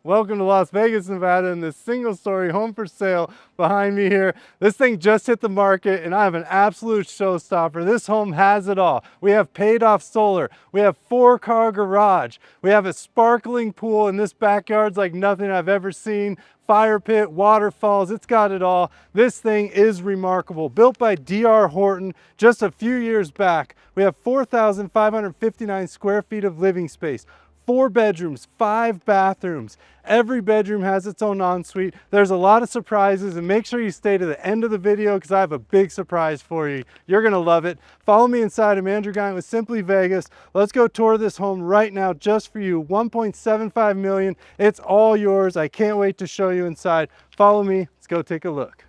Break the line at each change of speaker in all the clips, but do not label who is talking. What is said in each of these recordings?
Welcome to Las Vegas, Nevada, and this single-story home for sale behind me here. This thing just hit the market, and I have an absolute showstopper. This home has it all. We have paid-off solar. We have 4-car garage. We have a sparkling pool, and this backyard's like nothing I've ever seen. Fire pit, waterfalls, it's got it all. This thing is remarkable. Built by D.R. Horton just a few years back. We have 4,559 square feet of living space. 4 bedrooms, 5 bathrooms. Every bedroom has its own ensuite. There's a lot of surprises, and make sure you stay to the end of the video because I have a big surprise for you. You're gonna love it. Follow me inside. I'm Andrew Guiant with Simply Vegas. Let's go tour this home right now just for you. 1.75 million. It's all yours. I can't wait to show you inside. Follow me. Let's go take a look.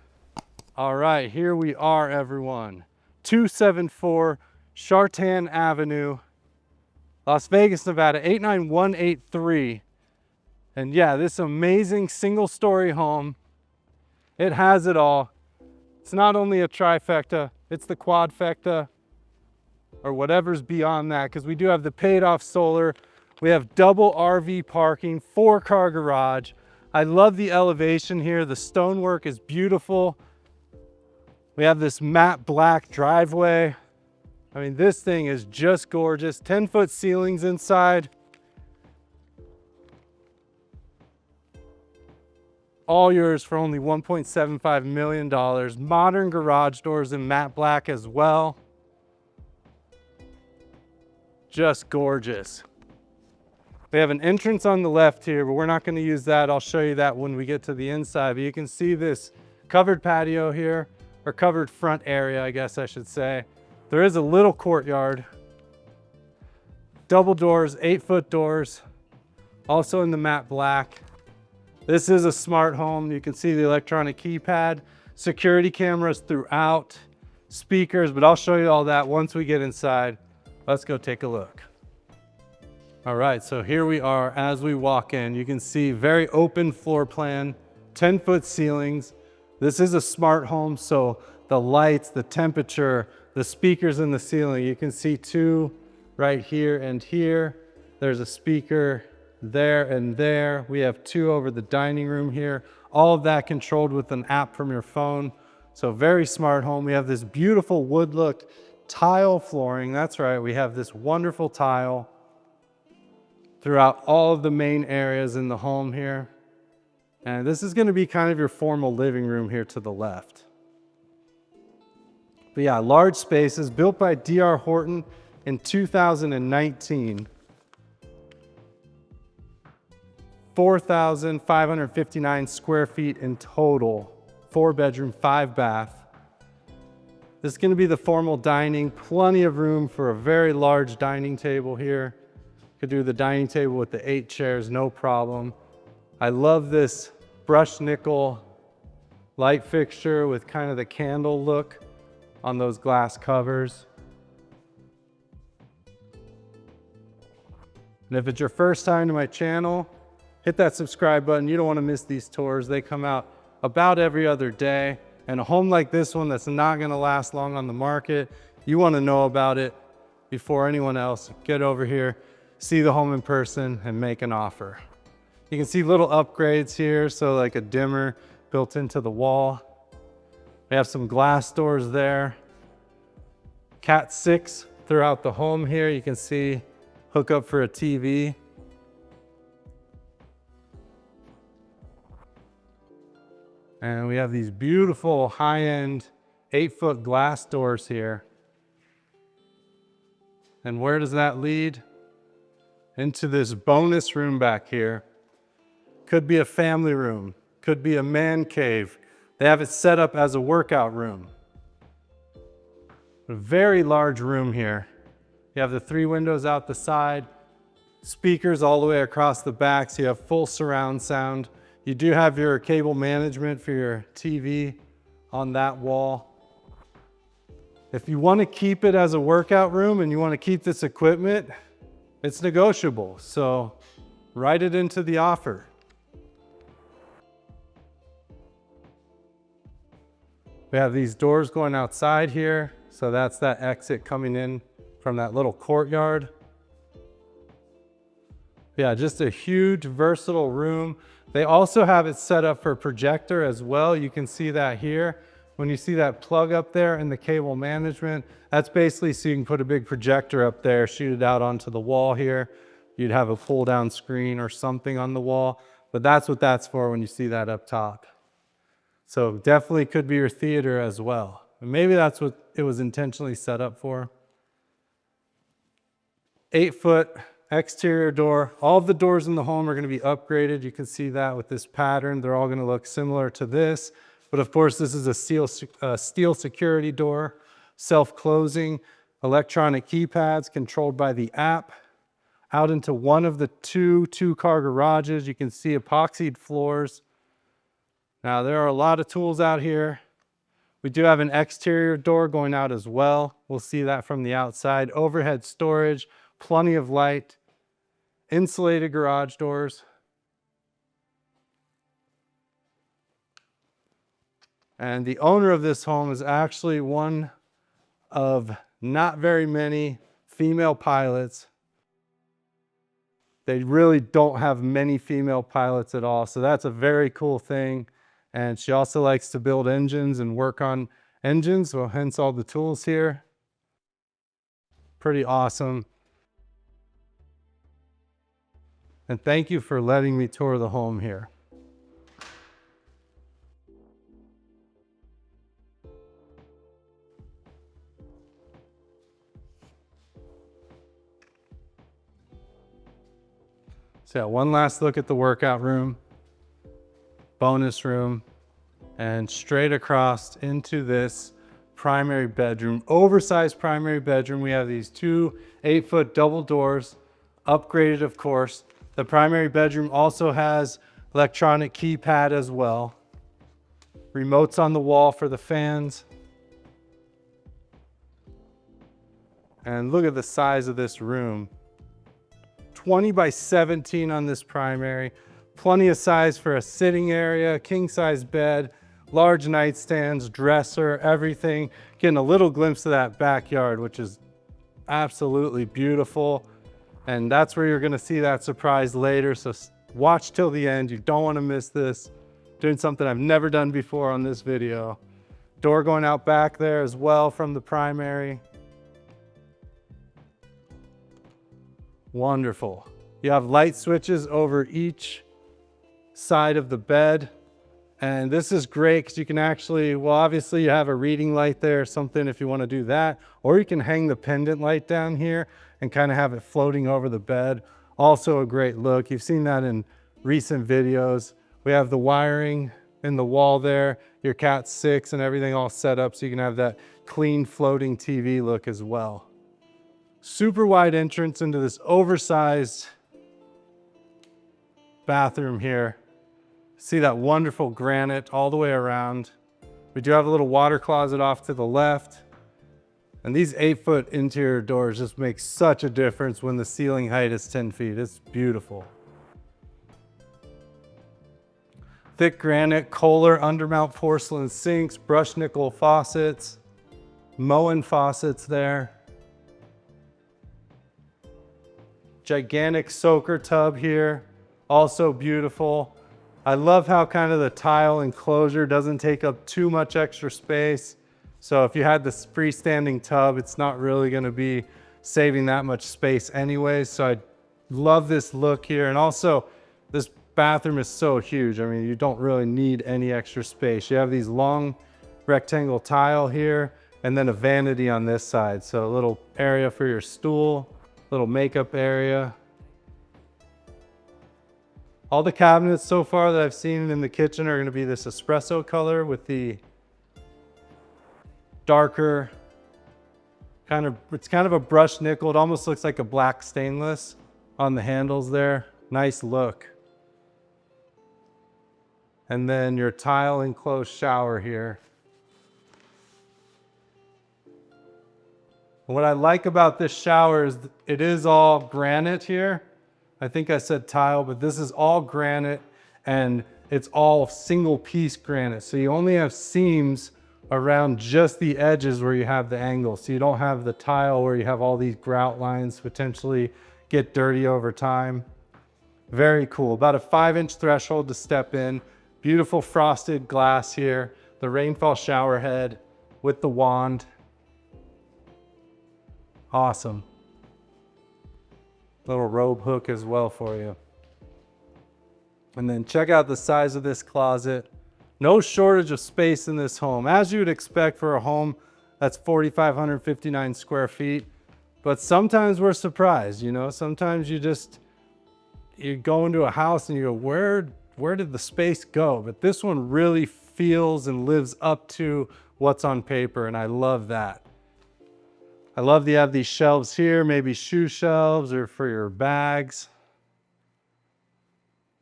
All right, here we are, everyone. 274 Chartan Avenue, Las Vegas, Nevada, 89183. And yeah, this amazing single-story home, it has it all. It's not only a trifecta, it's the quadfecta, or whatever's beyond that, because we do have the paid-off solar. We have double RV parking, 4-car garage. I love the elevation here. The stonework is beautiful. We have this matte black driveway. I mean, this thing is just gorgeous. 10-foot ceilings inside. All yours for only $1.75 million. Modern garage doors in matte black as well. Just gorgeous. We have an entrance on the left here, but we're not going to use that. I'll show you that when we get to the inside. But you can see this covered patio here, or covered front area, I guess I should say. There is a little courtyard. Double doors, 8-foot doors, also in the matte black. This is a smart home. You can see the electronic keypad, security cameras throughout, speakers, but I'll show you all that once we get inside. Let's go take a look. All right, so here we are as we walk in. You can see very open floor plan, 10-foot ceilings. This is a smart home, so the lights, the temperature, the speakers in the ceiling, you can see 2 right here and here. There's a speaker there and there. We have 2 over the dining room here. All of that controlled with an app from your phone. So very smart home. We have this beautiful wood look tile flooring. That's right, we have this wonderful tile throughout all of the main areas in the home here. And this is gonna be kind of your formal living room here to the left. But yeah, large spaces, built by D.R. Horton in 2019. 4,559 square feet in total. 4 bedroom, 5 bath. This is gonna be the formal dining. Plenty of room for a very large dining table here. Could do the dining table with the 8 chairs, no problem. I love this brushed nickel light fixture with kind of the candle look on those glass covers. And if it's your first time to my channel, hit that subscribe button. You don't want to miss these tours. They come out about every other day. And a home like this one that's not going to last long on the market, you want to know about it before anyone else. Get over here, see the home in person, and make an offer. You can see little upgrades here, so like a dimmer built into the wall. We have some glass doors there. Cat 6 throughout the home here. You can see hookup for a TV. And we have these beautiful high-end 8-foot glass doors here. And where does that lead? Into this bonus room back here. Could be a family room, could be a man cave. They have it set up as a workout room. A very large room here. You have the 3 windows out the side, speakers all the way across the back, so you have full surround sound. You do have your cable management for your TV on that wall. If you want to keep it as a workout room and you want to keep this equipment, it's negotiable, so write it into the offer. We have these doors going outside here, so that's that exit coming in from that little courtyard. We Yeah, just a huge versatile room. They also have it set up for projector as well. You can see that here. When you see that plug up there in the cable management, that's basically so you can put a big projector up there, shoot it out onto the wall here. You'd have a pull down screen or something on the wall, but that's what that's for when you see that up top. So definitely could be your theater as well. And maybe that's what it was intentionally set up for. 8-foot exterior door. All of the doors in the home are going to be upgraded. You can see that with this pattern. They're all going to look similar to this. But of course, this is a steel security door, self-closing, electronic keypads controlled by the app. Out into one of the two-car garages. You can see epoxied floors. Now, there are a lot of tools out here. We do have an exterior door going out as well. We'll see that from the outside. Overhead storage, plenty of light, insulated garage doors. And the owner of this home is actually one of not very many female pilots. They really don't have many female pilots at all, so that's a very cool thing. And she also likes to build engines and work on engines, so hence all the tools here. Pretty awesome. And thank you for letting me tour the home here. So yeah, one last look at the workout room, bonus room, and straight across into this primary bedroom, oversized primary bedroom. We have these two 8-foot double doors, upgraded of course. The primary bedroom also has electronic keypad as well. Remotes on the wall for the fans. And look at the size of this room. 20 by 17 on this primary. Plenty of size for a sitting area, king size bed, large nightstands, dresser, everything. Getting a little glimpse of that backyard, which is absolutely beautiful. And that's where you're gonna see that surprise later. So watch till the end. You don't wanna miss this. Doing something I've never done before on this video. Door going out back there as well from the primary. Wonderful. You have light switches over each side of the bed. And this is great because you can actually, well, obviously you have a reading light there or something if you want to do that. Or you can hang the pendant light down here and kind of have it floating over the bed. Also a great look. You've seen that in recent videos. We have the wiring in the wall there, your Cat 6 and everything all set up so you can have that clean floating TV look as well. Super wide entrance into this oversized bathroom here. See that wonderful granite all the way around. We do have a little water closet off to the left. And these 8-foot interior doors just make such a difference when the ceiling height is 10 feet. It's beautiful. Thick granite, Kohler undermount porcelain sinks, brushed nickel faucets, Moen faucets there. Gigantic soaker tub here, also beautiful. I love how kind of the tile enclosure doesn't take up too much extra space. So if you had this freestanding tub, it's not really going to be saving that much space anyways. So I love this look here. And also this bathroom is so huge. I mean, you don't really need any extra space. You have these long rectangle tile here and then a vanity on this side. So a little area for your stool. Little makeup area. All the cabinets so far that I've seen in the kitchen are going to be this espresso color with the darker it's kind of a brushed nickel. It almost looks like a black stainless on the handles there. Nice look. And then your tile enclosed shower here. What I like about this shower is it is all granite here. I think I said tile, but this is all granite and it's all single piece granite. So you only have seams around just the edges where you have the angle. So you don't have the tile where you have all these grout lines potentially get dirty over time. Very cool. About a 5-inch threshold to step in. Beautiful frosted glass here. The rainfall shower head with the wand. Awesome. Little robe hook as well for you. And then check out the size of this closet. No shortage of space in this home, as you would expect for a home that's 4,559 square feet. But sometimes we're surprised, you know, sometimes you go into a house and you go, where did the space go? But this one really feels and lives up to what's on paper, and I love that. I love that you have these shelves here, maybe shoe shelves or for your bags.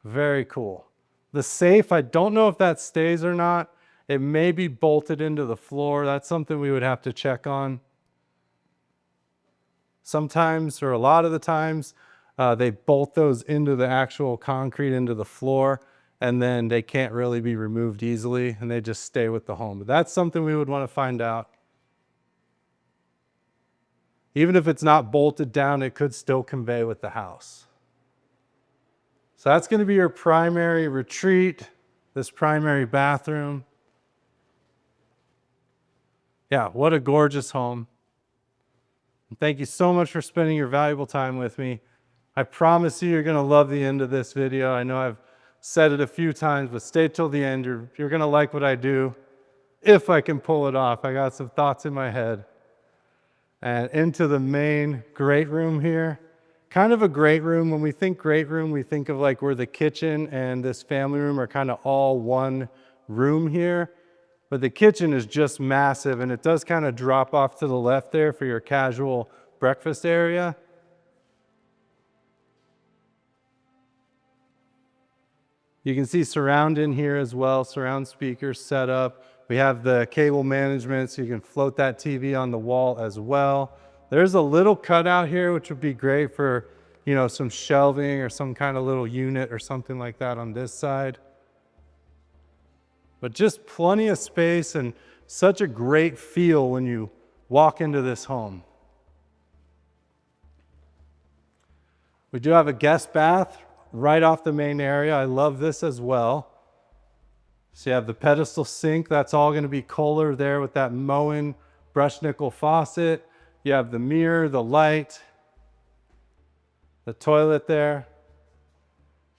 Very cool. The safe, I don't know if that stays or not. It may be bolted into the floor. That's something we would have to check on. Sometimes, or a lot of the times, they bolt those into the actual concrete, into the floor, and then they can't really be removed easily, and they just stay with the home. But that's something we would want to find out. Even if it's not bolted down, it could still convey with the house. So that's going to be your primary retreat, this primary bathroom. Yeah, what a gorgeous home. And thank you so much for spending your valuable time with me. I promise you're going to love the end of this video. I know I've said it a few times, but stay till the end. You're going to like what I do, if I can pull it off. I got some thoughts in my head. And into the main great room here. Kind of a great room. When we think great room, we think of like where the kitchen and this family room are kind of all one room here. But the kitchen is just massive, and it does kind of drop off to the left there for your casual breakfast area. You can see surround in here as well, surround speakers set up. We have the cable management, so you can float that TV on the wall as well. There's a little cutout here, which would be great for, you know, some shelving or some kind of little unit or something like that on this side. But just plenty of space and such a great feel when you walk into this home. We do have a guest bath right off the main area. I love this as well. So you have the pedestal sink. That's all going to be Kohler there with that Moen brushed nickel faucet. You have the mirror, the light, the toilet there.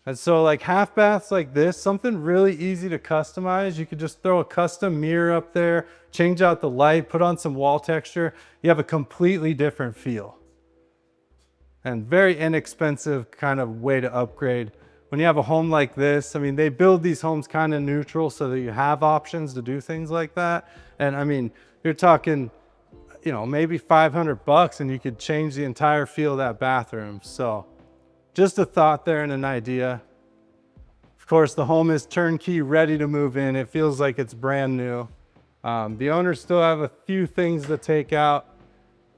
And so like half baths like this, something really easy to customize. You could just throw a custom mirror up there, change out the light, put on some wall texture. You have a completely different feel. And very inexpensive kind of way to upgrade. When you have a home like this, I mean, they build these homes kind of neutral so that you have options to do things like that. And I mean, you're talking, you know, maybe $500 and you could change the entire feel of that bathroom. So just a thought there and an idea. Of course, the home is turnkey, ready to move in. It feels like it's brand new. The owners still have a few things to take out,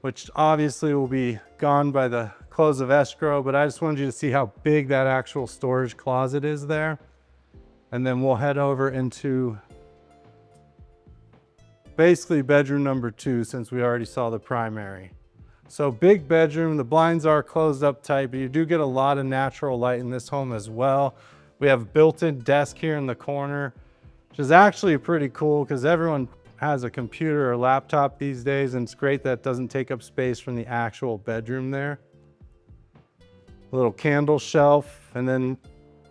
which obviously will be gone by the close of escrow, but I just wanted you to see how big that actual storage closet is there. And then we'll head over into basically bedroom number 2, since we already saw the primary. So big bedroom, the blinds are closed up tight, but you do get a lot of natural light in this home as well. We have built-in desk here in the corner, which is actually pretty cool because everyone has a computer or laptop these days, and it's great that it doesn't take up space from the actual bedroom there. A little candle shelf, and then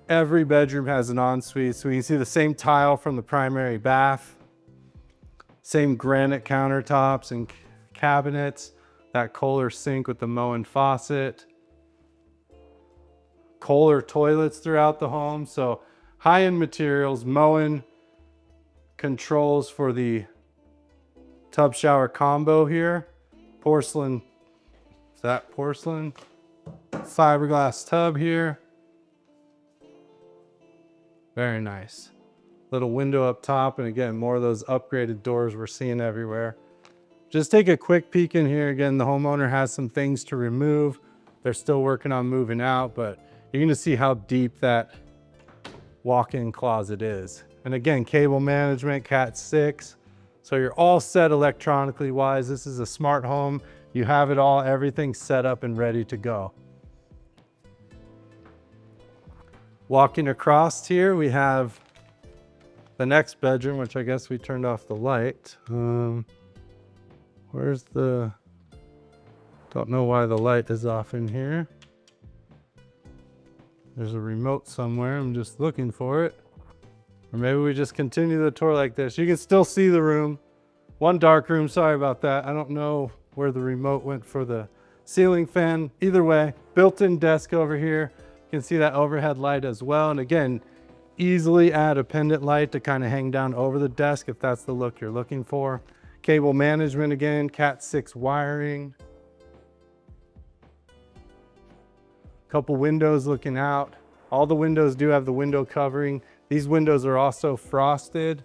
every bedroom has an ensuite, so you can see the same tile from the primary bath, same granite countertops and cabinets, that Kohler sink with the Moen faucet, Kohler toilets throughout the home. So high-end materials, Moen controls for the tub shower combo here, porcelain, is that porcelain? Fiberglass tub here. Very nice. Little window up top, and again, more of those upgraded doors we're seeing everywhere. Just take a quick peek in here. Again, the homeowner has some things to remove. They're still working on moving out, but you're gonna see how deep that walk-in closet is. And again, cable management, Cat 6. So you're all set electronically wise. This is a smart home. You have it all, everything set up and ready to go. Walking across here, we have the next bedroom, which I guess we turned off the light. Where's the... Don't know why the light is off in here. There's a remote somewhere. I'm just looking for it. Or maybe we just continue the tour like this. You can still see the room. One dark room, sorry about that. I don't know where the remote went for the ceiling fan. Either way, built-in desk over here. You can see that overhead light as well. And again, easily add a pendant light to kind of hang down over the desk if that's the look you're looking for. Cable management again, Cat 6 wiring. Couple windows looking out. All the windows do have the window covering. These windows are also frosted.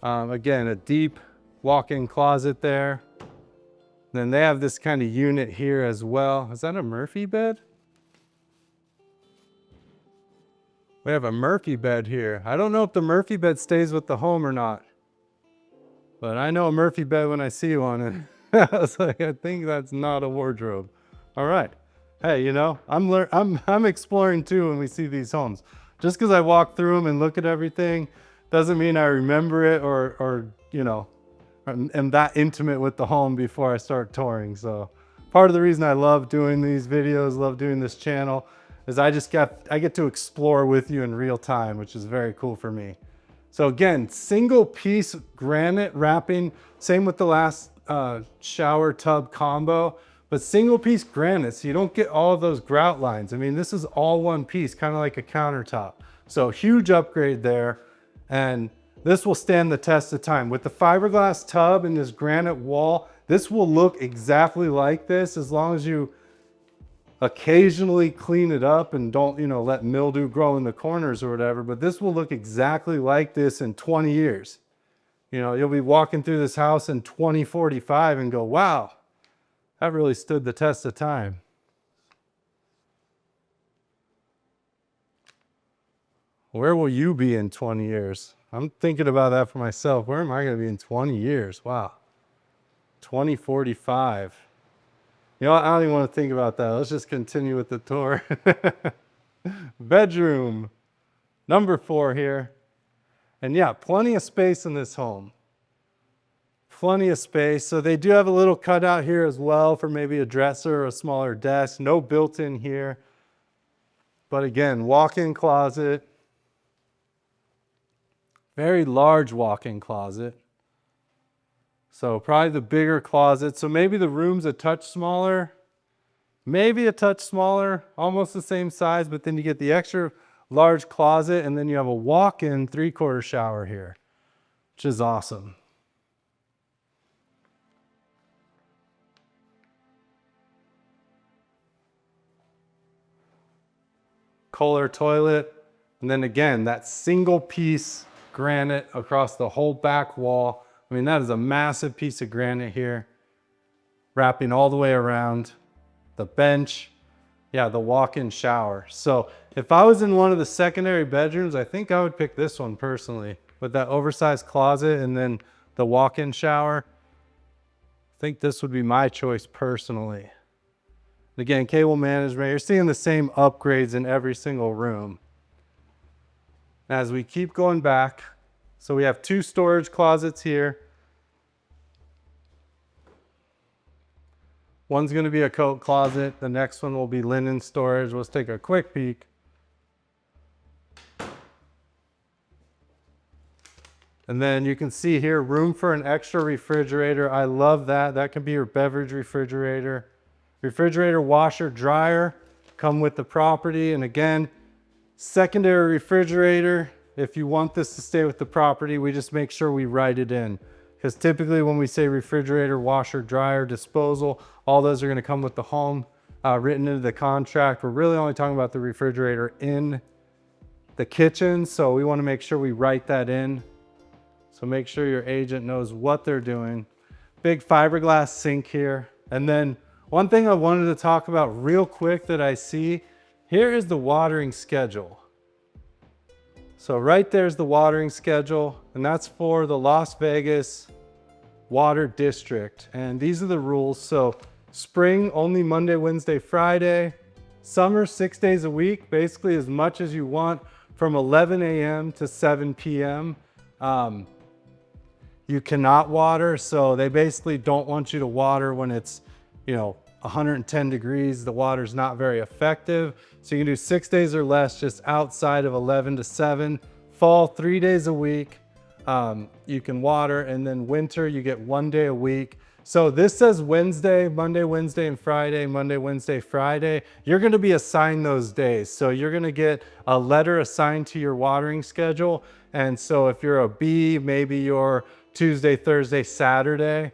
Again, a deep walk-in closet there. Then they have this kind of unit here as well. Is that a Murphy bed? We have a Murphy bed here. I don't know if the Murphy bed stays with the home or not, but I know a Murphy bed when I see one. And I was like, I think that's not a wardrobe. All right. Hey, you know, I'm exploring too when we see these homes. Just because I walk through them and look at everything doesn't mean I remember it or you know, am that intimate with the home before I start touring. So part of the reason I love doing these videos, love doing this channel, is I get to explore with you in real time, which is very cool for me. So again, single piece granite wrapping, same with the last shower tub combo, but single piece granite, so you don't get all of those grout lines. I mean, this is all one piece, kind of like a countertop. So huge upgrade there. And this will stand the test of time. With the fiberglass tub and this granite wall, this will look exactly like this as long as you occasionally clean it up and don't, you know, let mildew grow in the corners or whatever, but this will look exactly like this in 20 years. You know, you'll be walking through this house in 2045 and go, wow, that really stood the test of time. Where will you be in 20 years? I'm thinking about that for myself. Where am I going to be in 20 years? Wow. 2045. You know what? I don't even want to think about that. Let's just continue with the tour. Bedroom number 4 here. And yeah, plenty of space in this home. Plenty of space. So they do have a little cutout here as well for maybe a dresser or a smaller desk. No built-in here. But again, walk-in closet. Very large walk-in closet. So probably the bigger closet. So maybe the room's a touch smaller. Maybe a touch smaller, almost the same size, but then you get the extra large closet and then you have a walk-in 3/4 shower here, which is awesome. Kohler toilet. And then again, that single piece granite across the whole back wall. I mean, that is a massive piece of granite here, wrapping all the way around. The bench, yeah, the walk-in shower. So if I was in one of the secondary bedrooms, I think I would pick this one personally, with that oversized closet and then the walk-in shower. I think this would be my choice personally. And again, cable management, you're seeing the same upgrades in every single room. As we keep going back, so we have 2 storage closets here. One's going to be a coat closet. The next one will be linen storage. Let's take a quick peek. And then you can see here, room for an extra refrigerator. I love that. That can be your beverage refrigerator. Refrigerator, washer, dryer come with the property. And again, secondary refrigerator. If you want this to stay with the property, we just make sure we write it in. Because typically when we say refrigerator, washer, dryer, disposal, all those are going to come with the home written into the contract. We're really only talking about the refrigerator in the kitchen. So we want to make sure we write that in. So make sure your agent knows what they're doing. Big fiberglass sink here. And then one thing I wanted to talk about real quick that I see, here is the watering schedule. So right there's the watering schedule, and that's for the Las Vegas Water District. And these are the rules. So spring, only Monday, Wednesday, Friday. Summer, 6 days a week, basically as much as you want from 11 a.m. to 7 p.m. You cannot water, so they basically don't want you to water when it's, 110 degrees. The water's not very effective. So you can do 6 days or less just outside of 11 to 7. Fall, 3 days a week. You can water, and then winter, you get 1 day a week. So this says Wednesday, Monday, Wednesday, and Friday, Monday, Wednesday, Friday. You're gonna be assigned those days. So you're gonna get a letter assigned to your watering schedule. And so if you're a B, maybe you're Tuesday, Thursday, Saturday.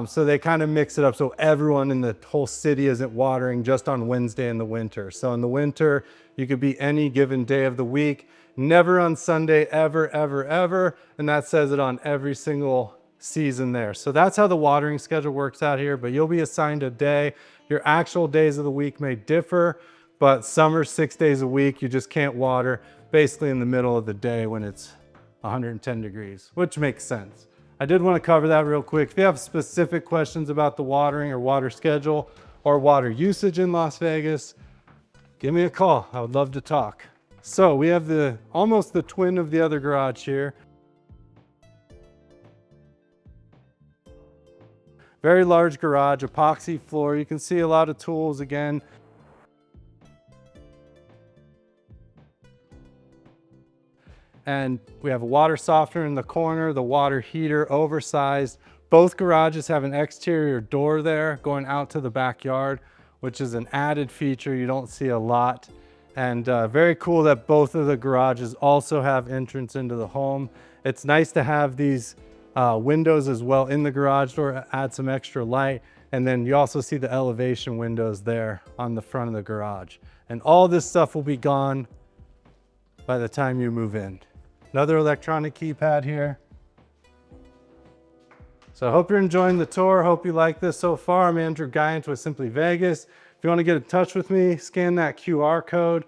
So they kind of mix it up so everyone in the whole city isn't watering just on Wednesday in the winter. So in the winter, you could be any given day of the week, never on Sunday, ever, ever, ever. And that says it on every single season there. So that's how the watering schedule works out here, but you'll be assigned a day. Your actual days of the week may differ, but summer, 6 days a week, you just can't water basically in the middle of the day when it's 110 degrees, which makes sense. I did want to cover that real quick. If you have specific questions about the watering or water schedule or water usage in Las Vegas, give me a call. I would love to talk. So we have almost the twin of the other garage here. Very large garage, epoxy floor. You can see a lot of tools again. And we have a water softener in the corner, the water heater, oversized. Both garages have an exterior door there going out to the backyard, which is an added feature you don't see a lot. And very cool that both of the garages also have entrance into the home. It's nice to have these windows as well in the garage door, add some extra light. And then you also see the elevation windows there on the front of the garage. And all this stuff will be gone by the time you move in. Another electronic keypad here. So I hope you're enjoying the tour. Hope you like this so far. I'm Andrew Guiant with Simply Vegas. If you want to get in touch with me, scan that QR code.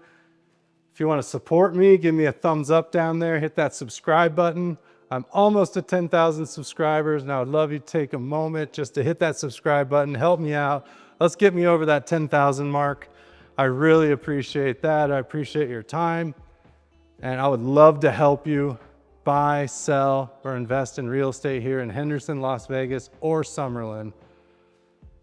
If you want to support me, give me a thumbs up down there. Hit that subscribe button. I'm almost at 10,000 subscribers, and I would love you to take a moment just to hit that subscribe button. Help me out. Let's get me over that 10,000 mark. I really appreciate that. I appreciate your time. And I would love to help you buy, sell, or invest in real estate here in Henderson, Las Vegas, or Summerlin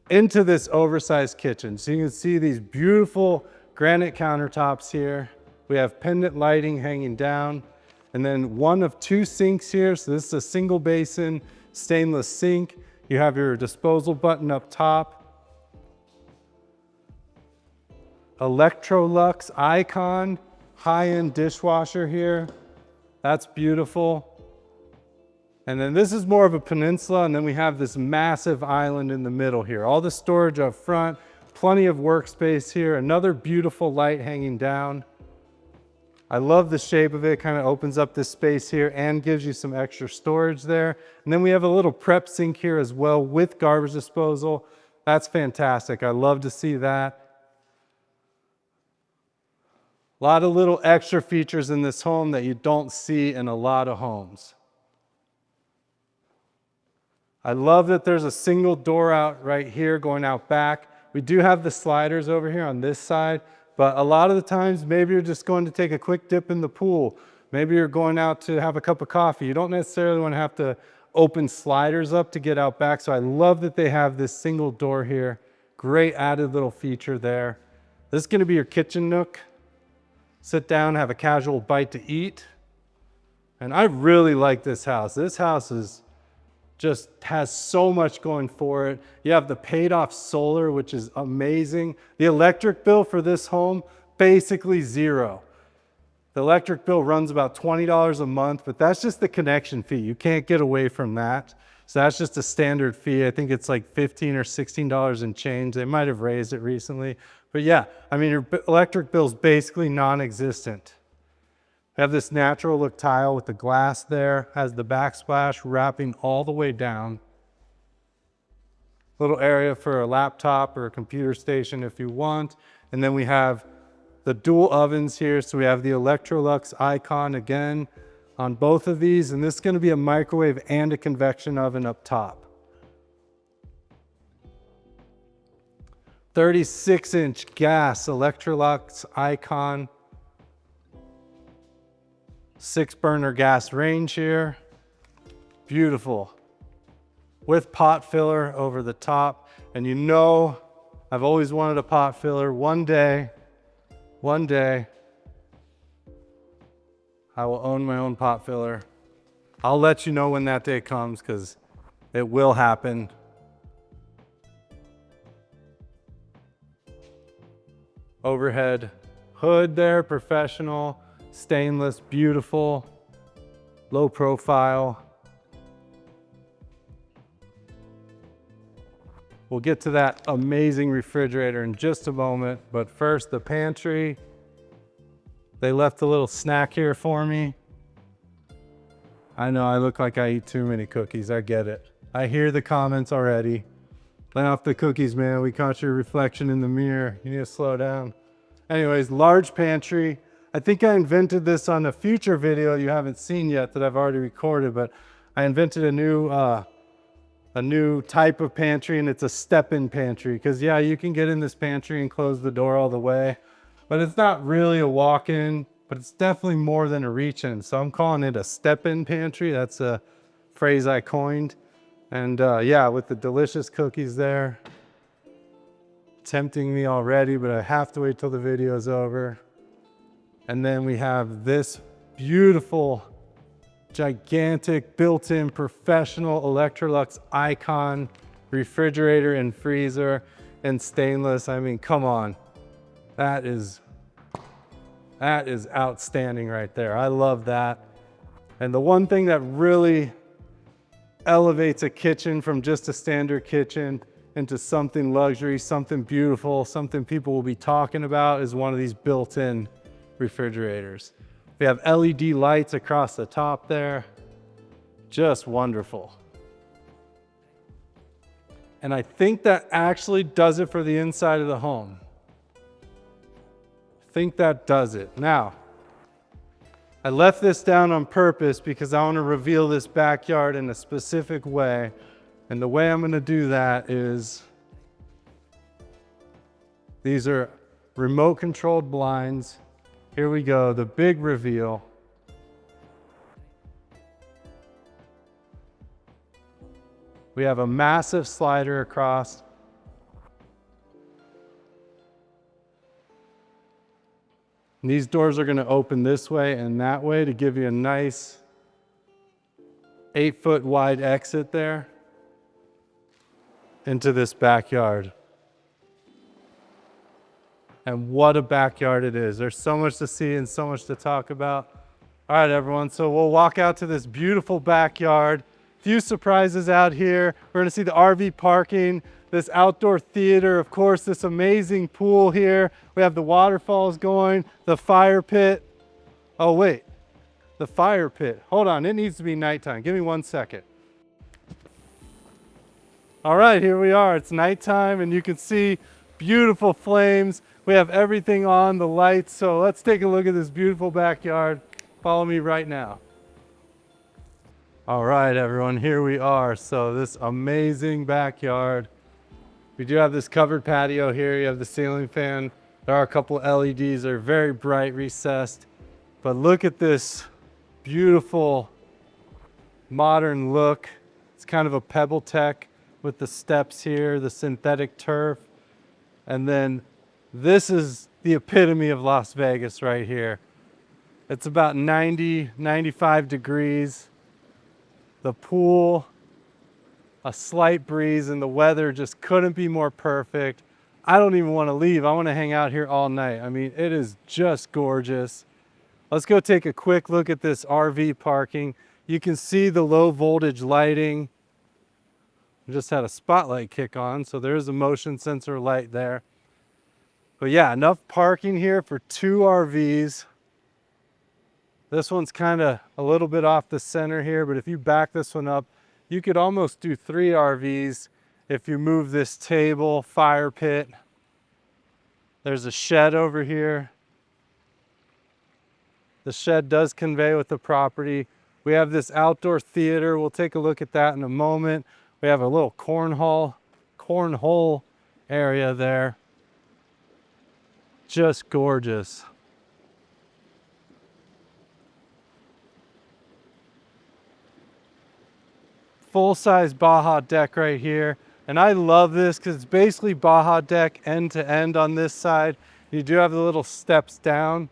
into this oversized kitchen. So you can see these beautiful granite countertops here. We have pendant lighting hanging down, and then one of two sinks here. So this is a single basin stainless sink. You have your disposal button up top. Electrolux icon. High-end dishwasher here. That's beautiful. And then this is more of a peninsula, and then we have this massive island in the middle here. All the storage up front, plenty of workspace here, another beautiful light hanging down. I love the shape of it, kind of opens up this space here and gives you some extra storage there. And then we have a little prep sink here as well with garbage disposal. That's fantastic. I love to see that. A lot of little extra features in this home that you don't see in a lot of homes. I love that there's a single door out right here going out back. We do have the sliders over here on this side, but a lot of the times maybe you're just going to take a quick dip in the pool. Maybe you're going out to have a cup of coffee. You don't necessarily want to have to open sliders up to get out back. So I love that they have this single door here. Great added little feature there. This is going to be your kitchen nook. Sit down, have a casual bite to eat. And I really like this house. This house just has so much going for it. You have the paid off solar, which is amazing. The electric bill for this home, basically zero. The electric bill runs about $20 a month, but that's just the connection fee. You can't get away from that. So that's just a standard fee. I think it's like $15 or $16 and change. They might have raised it recently. But yeah, I mean, your electric bill is basically non-existent. We have this natural look tile with the glass there, has the backsplash wrapping all the way down. Little area for a laptop or a computer station if you want. And then we have the dual ovens here. So we have the Electrolux icon again on both of these. And this is going to be a microwave and a convection oven up top. 36-inch gas Electrolux Icon. 6-burner gas range here. Beautiful. With pot filler over the top. And you know, I've always wanted a pot filler. One day, I will own my own pot filler. I'll let you know when that day comes, because it will happen. Overhead hood there, professional, stainless, beautiful, low profile. We'll get to that amazing refrigerator in just a moment, but first the pantry. They left a little snack here for me. I know I look like I eat too many cookies, I get it. I hear the comments already. Lay off the cookies, man. We caught your reflection in the mirror. You need to slow down. Anyways, large pantry. I think I invented this on a future video you haven't seen yet that I've already recorded, but I invented a new type of pantry, and it's a step-in pantry. Because yeah, you can get in this pantry and close the door all the way, but it's not really a walk-in, but it's definitely more than a reach-in. So I'm calling it a step-in pantry. That's a phrase I coined. And yeah, with the delicious cookies there. Tempting me already, but I have to wait till the video is over. And then we have this beautiful, gigantic, built-in professional Electrolux Icon refrigerator and freezer and stainless. I mean, come on. That is outstanding right there. I love that. And the one thing that really elevates a kitchen from just a standard kitchen into something luxury, something beautiful, something people will be talking about is one of these built-in refrigerators. We have LED lights across the top there. Just wonderful. And I think that actually does it for the inside of the home. I think that does it. Now, I left this down on purpose because I want to reveal this backyard in a specific way. And the way I'm going to do that is, these are remote controlled blinds. Here we go, the big reveal. We have a massive slider across. And these doors are going to open this way and that way to give you a nice 8-foot wide exit there into this backyard. And what a backyard it is. There's so much to see and so much to talk about. All right, everyone, so we'll walk out to this beautiful backyard. Few surprises out here. We're gonna see the RV parking, this outdoor theater, of course, this amazing pool here. We have the waterfalls going, the fire pit. Oh wait, the fire pit. Hold on, it needs to be nighttime. Give me 1 second. All right, here we are. It's nighttime and you can see beautiful flames. We have everything on, the lights. So let's take a look at this beautiful backyard. Follow me right now. All right, everyone, here we are. So this amazing backyard. We do have this covered patio here. You have the ceiling fan. There are a couple LEDs. They're very bright, recessed. But look at this beautiful modern look. It's kind of a pebble tech with the steps here, the synthetic turf. And then this is the epitome of Las Vegas right here. It's about 90, 95 degrees. The pool, a slight breeze, and the weather just couldn't be more perfect. I don't even want to leave. I want to hang out here all night. I mean, it is just gorgeous. Let's go take a quick look at this RV parking. You can see the low voltage lighting. I just had a spotlight kick on, so there's a motion sensor light there. But yeah, enough parking here for 2 RVs. This one's kind of a little bit off the center here, but if you back this one up, you could almost do 3 RVs if you move this table, fire pit. There's a shed over here. The shed does convey with the property. We have this outdoor theater. We'll take a look at that in a moment. We have a little cornhole area there. Just gorgeous. Full-size Baja deck right here. And I love this because it's basically Baja deck end to end on this side. You do have the little steps down.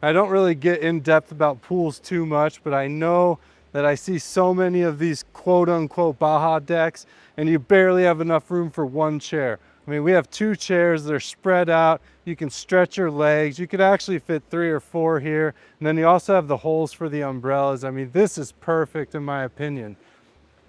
I don't really get in depth about pools too much, but I know that I see so many of these quote unquote Baja decks and you barely have enough room for one chair. I mean, we have 2 chairs, they're spread out. You can stretch your legs. You could actually fit 3 or 4 here. And then you also have the holes for the umbrellas. I mean, this is perfect in my opinion.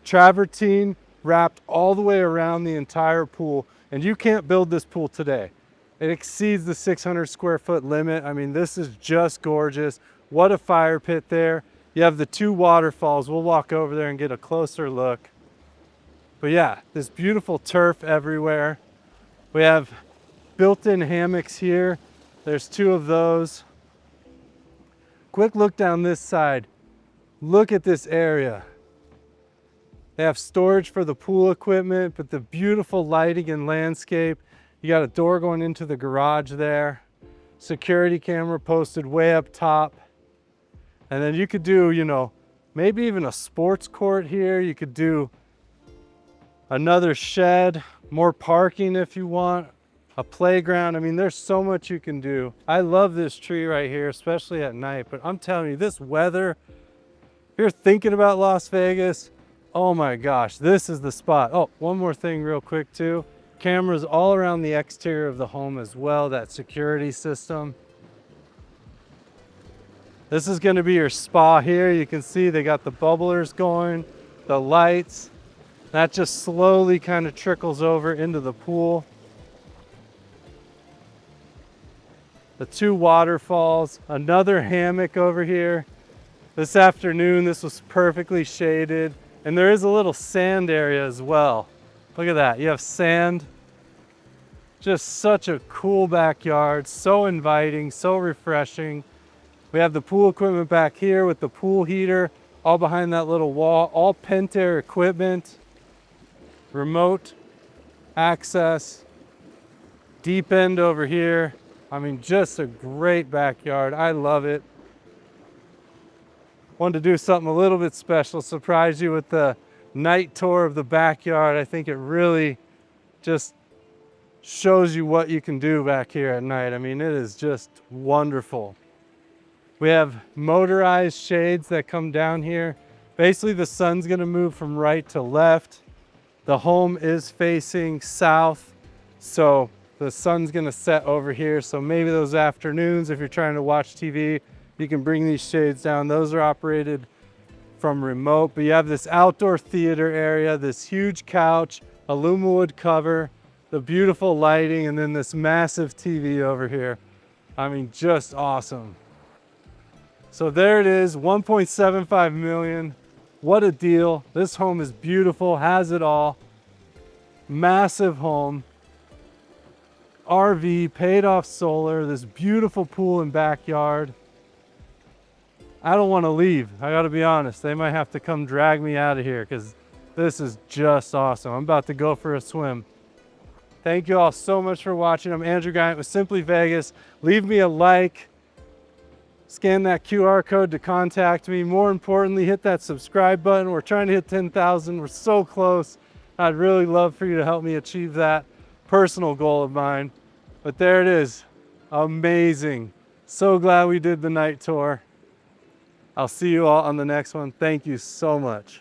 Travertine wrapped all the way around the entire pool, and you can't build this pool today. It exceeds the 600 square foot limit. I mean, this is just gorgeous. What a fire pit there. You have the 2 waterfalls. We'll walk over there and get a closer look. But yeah, this beautiful turf everywhere. We have built-in hammocks here. There's 2 of those. Quick look down this side. Look at this area. They have storage for the pool equipment, but the beautiful lighting and landscape. You got a door going into the garage there. Security camera posted way up top. And then you could do, you know, maybe even a sports court here. You could do another shed, more parking if you want, a playground. I mean, there's so much you can do. I love this tree right here, especially at night. But I'm telling you, this weather, if you're thinking about Las Vegas, oh my gosh, this is the spot. Oh, one more thing real quick too. Cameras all around the exterior of the home as well, that security system. This is gonna be your spa here. You can see they got the bubblers going, the lights. That just slowly kind of trickles over into the pool. The 2 waterfalls, another hammock over here. This afternoon, this was perfectly shaded. And there is a little sand area as well. Look at that, you have sand. Just such a cool backyard, so inviting, so refreshing. We have the pool equipment back here with the pool heater, all behind that little wall, all Pentair equipment, remote access, deep end over here. I mean, just a great backyard. I love it. Wanted to do something a little bit special, surprise you with the night tour of the backyard. I think it really just shows you what you can do back here at night. I mean, it is just wonderful. We have motorized shades that come down here. Basically, the sun's gonna move from right to left. The home is facing south, so the sun's gonna set over here. So maybe those afternoons, if you're trying to watch TV, you can bring these shades down. Those are operated from remote, but you have this outdoor theater area, this huge couch, aluminum wood cover, the beautiful lighting, and then this massive TV over here. I mean, just awesome. So there it is, 1.75 million. What a deal. This home is beautiful, has it all. Massive home. RV, paid off solar, this beautiful pool and backyard. I don't want to leave. I got to be honest. They might have to come drag me out of here because this is just awesome. I'm about to go for a swim. Thank you all so much for watching. I'm Andrew Guiant with Simply Vegas. Leave me a like. Scan that QR code to contact me. More importantly, hit that subscribe button. We're trying to hit 10,000. We're so close. I'd really love for you to help me achieve that personal goal of mine. But there it is. Amazing. So glad we did the night tour. I'll see you all on the next one. Thank you so much.